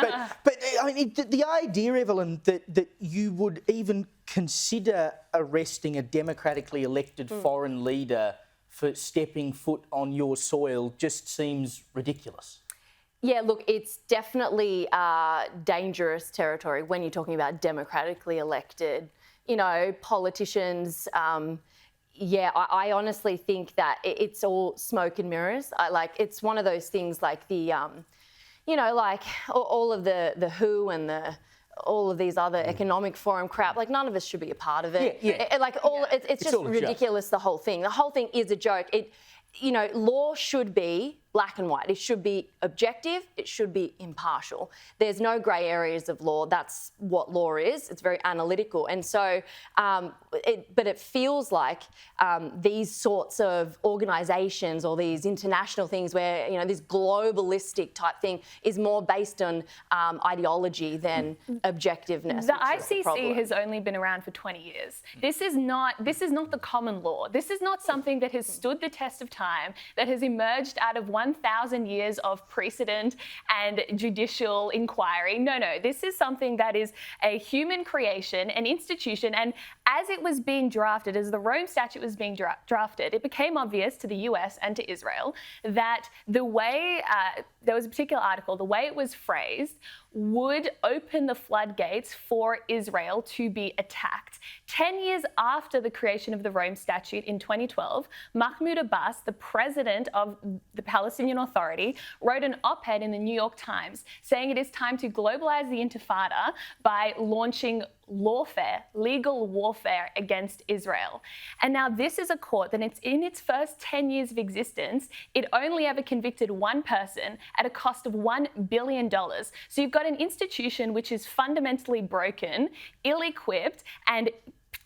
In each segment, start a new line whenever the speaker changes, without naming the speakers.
But I mean, the idea, Evelyn, that you would even consider arresting a democratically elected foreign leader for stepping foot on your soil just seems ridiculous.
Yeah, look, it's definitely dangerous territory when you're talking about democratically elected, politicians. I honestly think that it's all smoke and mirrors. It's one of those things like the, like all of the WHO and all of these other economic forum crap, none of us should be a part of it. It's just ridiculous, the whole thing. The whole thing is a joke. Law should be black and white. It should be objective. It should be impartial. There's no grey areas of law. That's what law is. It's very analytical. And so, but it feels like these sorts of organisations or these international things where, this globalistic type thing is more based on ideology than objectiveness.
The ICC has only been around for 20 years. This is not the common law. This is not something that has stood the test of time, that has emerged out of 1,000 years of precedent and judicial inquiry. No, this is something that is a human creation, an institution, and as it was being drafted, as the Rome Statute was being drafted, it became obvious to the US and to Israel that the way, there was a particular article, the way it was phrased would open the floodgates for Israel to be attacked. 10 years after the creation of the Rome Statute in 2012, Mahmoud Abbas, the president of the Palestinian Authority, wrote an op-ed in the New York Times saying it is time to globalize the Intifada by launching lawfare, legal warfare against Israel. And now this is a court that in its first 10 years of existence, it only ever convicted one person at a cost of $1 billion. So you've got an institution which is fundamentally broken, ill-equipped, and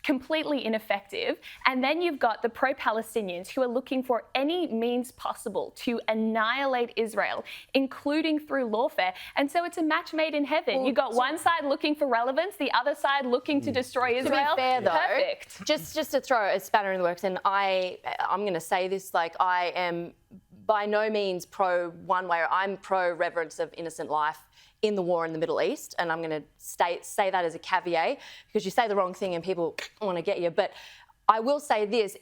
completely ineffective. And then you've got the pro-Palestinians who are looking for any means possible to annihilate Israel, including through lawfare. And so it's a match made in heaven. You've got one side looking for relevance, the other side looking to destroy Israel.
To be fair, though,
perfect.
Just to throw a spanner in the works, and I'm going to say this, I am by no means pro one way. I'm pro reverence of innocent life in the war in the Middle East, and I'm going to say that as a caveat, because you say the wrong thing and people want to get you. But I will say this,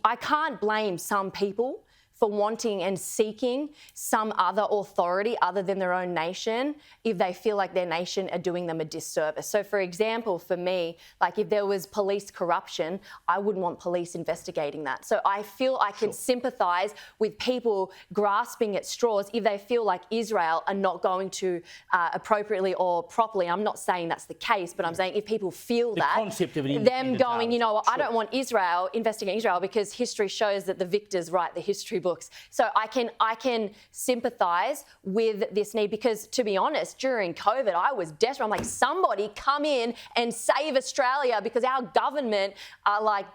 I can't blame some people for wanting and seeking some other authority other than their own nation if they feel like their nation are doing them a disservice. So, for example, for me, if there was police corruption, I wouldn't want police investigating that. So I feel I can sympathise with people grasping at straws if they feel like Israel are not going to appropriately or properly. I'm not saying that's the case, but I'm saying if people feel
the
that,
concept of an
them going, I don't want Israel investigating Israel because history shows that the victors write the history books. So I can sympathise with this need because, to be honest, during COVID, I was desperate. I'm like, somebody come in and save Australia because our government are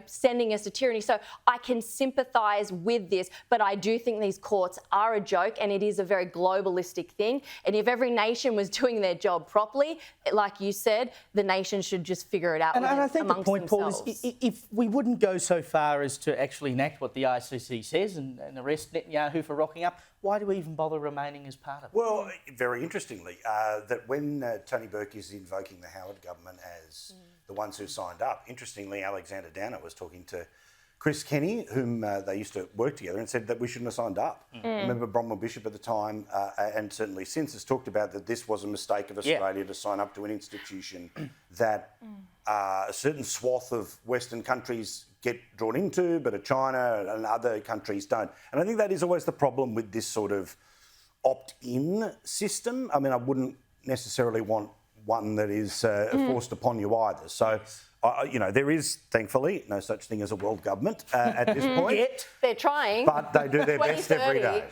sending us to tyranny. So I can sympathise with this, but I do think these courts are a joke and it is a very globalistic thing. And if every nation was doing their job properly, like you said, the nation should just figure it out
and I think the point,
themselves.
Paul, is if we wouldn't go so far as to actually enact what the ICC says and arrest Netanyahu for rocking up, why do we even bother remaining as part of it?
Well, very interestingly, that when Tony Burke is invoking the Howard government as the ones who signed up, interestingly, Alexander Downer was talking to Chris Kenny, whom they used to work together, and said that we shouldn't have signed up. Remember Bromwell Bishop at the time, and certainly since, has talked about that this was a mistake of Australia to sign up to an institution that a certain swath of Western countries get drawn into, but China and other countries don't. And I think that is always the problem with this sort of opt-in system. I mean, I wouldn't necessarily want one that is forced upon you either. So, there is, thankfully, no such thing as a world government at this point.
They're trying.
But they do their best every day.